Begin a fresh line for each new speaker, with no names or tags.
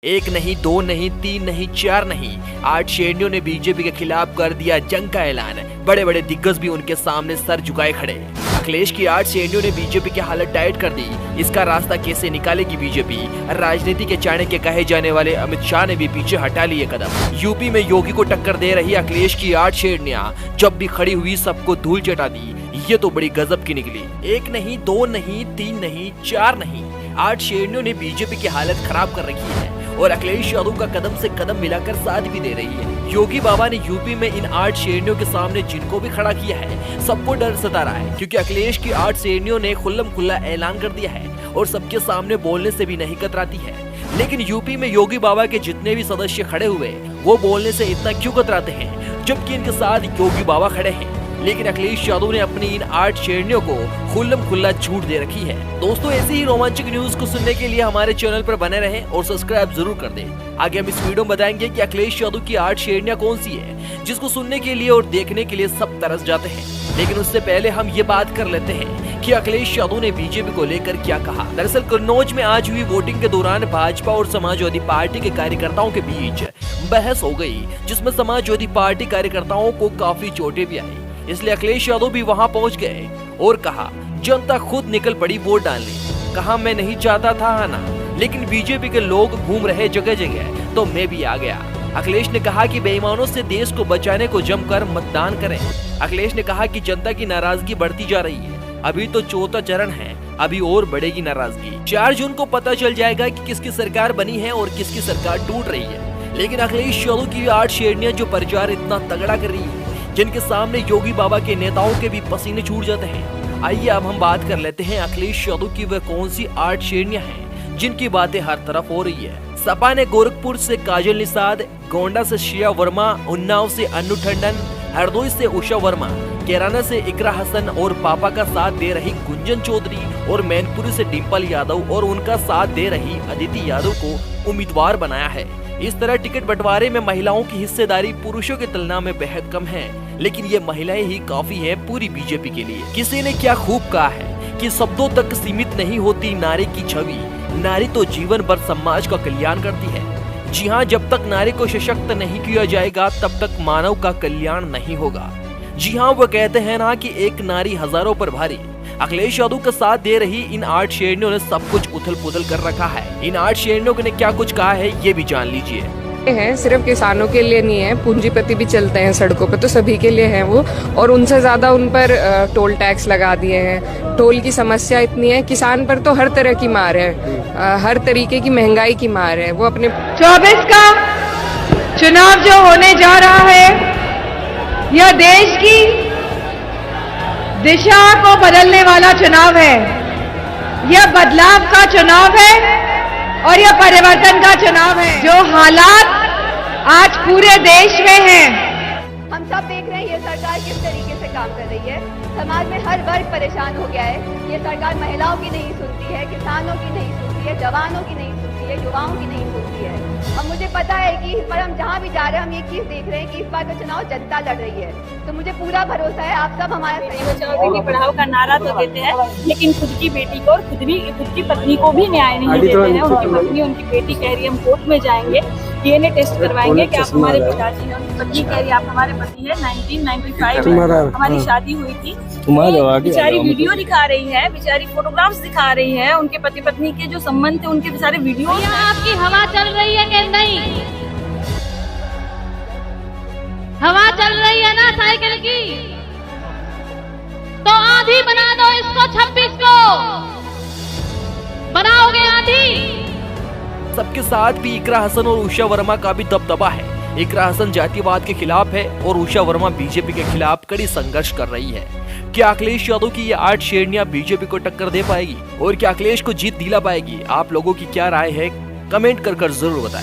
एक नहीं, दो नहीं, तीन नहीं, चार नहीं, 8 श्रेणियों ने बीजेपी के खिलाफ कर दिया जंग का ऐलान। बड़े बड़े दिग्गज भी उनके सामने सर झुकाए खड़े। अखिलेश की 8 श्रेणियों ने बीजेपी की हालत टाइट कर दी। इसका रास्ता कैसे निकालेगी बीजेपी? राजनीति के चाणक्य कहे जाने वाले अमित शाह ने भी पीछे हटा लिए कदम। यूपी में योगी को टक्कर दे रही अखिलेश की 8 श्रेणियां जब भी खड़ी हुई सबको धूल चटा दी। ये तो बड़ी गजब की निकली। एक नहीं, दो नहीं, तीन नहीं, चार नहीं, 8 श्रेणियों ने बीजेपी की हालत खराब कर रखी है और अखिलेश यादव का कदम से कदम मिलाकर साथ भी दे रही है। योगी बाबा ने यूपी में इन 8 श्रेणियों के सामने जिनको भी खड़ा किया है सबको डर सता रहा है, क्योंकि अखिलेश की 8 श्रेणियों ने खुल्लम खुल्ला ऐलान कर दिया है और सबके सामने बोलने से भी नहीं कतराती है। लेकिन यूपी में योगी बाबा के जितने भी सदस्य खड़े हुए वो बोलने से इतना क्यों कतराते हैं, जबकि इनके साथ योगी बाबा खड़े हैं। लेकिन अखिलेश यादव ने अपनी इन 8 श्रेणियों को खुल्लम खुल्ला छूट दे रखी है। दोस्तों, ऐसी ही रोमांचक न्यूज को सुनने के लिए हमारे चैनल पर बने रहें और सब्सक्राइब जरूर कर दें। आगे हम इस वीडियो में बताएंगे कि अखिलेश यादव की 8 श्रेणियां कौन सी है जिसको सुनने के लिए और देखने के लिए सब तरस जाते हैं। लेकिन उससे पहले हम ये बात कर लेते हैं कि अखिलेश यादव ने बीजेपी को लेकर क्या कहा। दरअसल कन्नौज में आज हुई वोटिंग के दौरान भाजपा और समाजवादी पार्टी के कार्यकर्ताओं के बीच बहस हो गई, जिसमें समाजवादी पार्टी कार्यकर्ताओं को काफी चोटें भी आई। इसलिए अखिलेश यादव भी वहां पहुंच गए और कहा जनता खुद निकल पड़ी वोट डालने। कहा मैं नहीं चाहता था आना, लेकिन बीजेपी के लोग घूम रहे जगह जगह तो मैं भी आ गया। अखिलेश ने कहा कि बेईमानों से देश को बचाने को जमकर मतदान करें। अखिलेश ने कहा कि जनता की नाराजगी बढ़ती जा रही है, अभी तो 4था चरण है, अभी और बढ़ेगी नाराजगी। 4 जून को पता चल जाएगा कि किसकी सरकार बनी है और किसकी सरकार टूट रही है। लेकिन अखिलेश यादव की 8 श्रेणियां जो प्रचार इतना तगड़ा कर रही है, जिनके सामने योगी बाबा के नेताओं के भी पसीने छूट जाते हैं। आइए अब हम बात कर लेते हैं अखिलेश यादव की वह कौन सी 8 श्रेणियां हैं जिनकी बातें हर तरफ हो रही है। सपा ने गोरखपुर से काजल निषाद, गोंडा से श्रेया वर्मा, उन्नाव से अन्नू टंडन, हरदोई से उषा वर्मा, कैराना से इकरा हसन और पापा का साथ दे रही गुंजन चौधरी और मैनपुरी से डिम्पल यादव और उनका साथ दे रही अदिति यादव को उम्मीदवार बनाया है। इस तरह टिकट बंटवारे में महिलाओं की हिस्सेदारी पुरुषों की तुलना में बेहद कम है, लेकिन ये महिलाएं ही काफी है पूरी बीजेपी के लिए। किसी ने क्या खूब कहा है कि शब्दों तक सीमित नहीं होती नारी की छवि, नारी तो जीवन भर समाज का कल्याण करती है। जी हाँ, जब तक नारी को सशक्त नहीं किया जाएगा तब तक मानव का कल्याण नहीं होगा। जी हाँ, वो कहते हैं ना कि एक नारी हजारों पर भारी। अखिलेश यादव का साथ दे रही इन 8 श्रेणियों ने सब कुछ उथल पुथल कर रखा है। इन 8 श्रेणियों ने क्या कुछ कहा है ये भी जान लीजिए।
है सिर्फ किसानों के लिए नहीं है, पूंजीपति भी चलते हैं सड़कों पे, तो सभी के लिए है वो। और उनसे ज्यादा उन पर टोल टैक्स लगा दिए हैं। टोल की समस्या इतनी है, किसान पर तो हर तरह की मार है, हर तरीके की महंगाई की मार है। वो अपने
24 का चुनाव जो होने जा रहा है यह देश की दिशा को बदलने वाला चुनाव है। यह बदलाव का चुनाव है और यह परिवर्तन का चुनाव है। जो हालात आज पूरे देश में हैं,
हम सब देख रहे हैं ये सरकार किस तरीके से काम कर रही है। समाज में हर वर्ग परेशान हो गया है। ये सरकार महिलाओं की नहीं सुनती है, किसानों की नहीं सुनती है, जवानों की नहीं सुनती है, युवाओं की नहीं सुनती है। और मुझे पता है कि इस पर हम जहाँ भी जा रहे हैं हम ये चीज देख रहे हैं कि इस बार का चुनाव जनता लड़ रही है। तो मुझे पूरा भरोसा है आप सब हमारा
बेटी पढ़ाओ का नारा तो देते हैं, लेकिन खुद की बेटी को और खुद की पत्नी को भी न्याय नहीं देते हैं। उनकी पत्नी उनकी बेटी कह रही है हम कोर्ट में जाएंगे, डीएनए टेस्ट करवाएंगे कि आप हमारे पिताजी हैं। उनकी पत्नी कह रही है आप हमारे पति है। 1995 में हमारी शादी हुई थी। बेचारी वीडियो दिखा रही है, बेचारी फोटोग्राफ्स दिखा रही है, उनके पति पत्नी के जो संबंध थे उनके सारे वीडियो।
आपकी हवा चल रही है कि नहीं? हवा चल रही है ना साइकिल की, तो आंधी बना दो इसको। 26 को बनाओगे आंधी।
सबके साथ भी इकरा हसन और उषा वर्मा का भी दबदबा है। इकरा हसन जातिवाद के खिलाफ है और उषा वर्मा बीजेपी के खिलाफ कड़ी संघर्ष कर रही है। क्या अखिलेश यादव की ये 8 श्रेणियां बीजेपी को टक्कर दे पाएगी और क्या अखिलेश को जीत दिला पाएगी? आप लोगों की क्या राय है? कमेंट कर जरूर बताएं।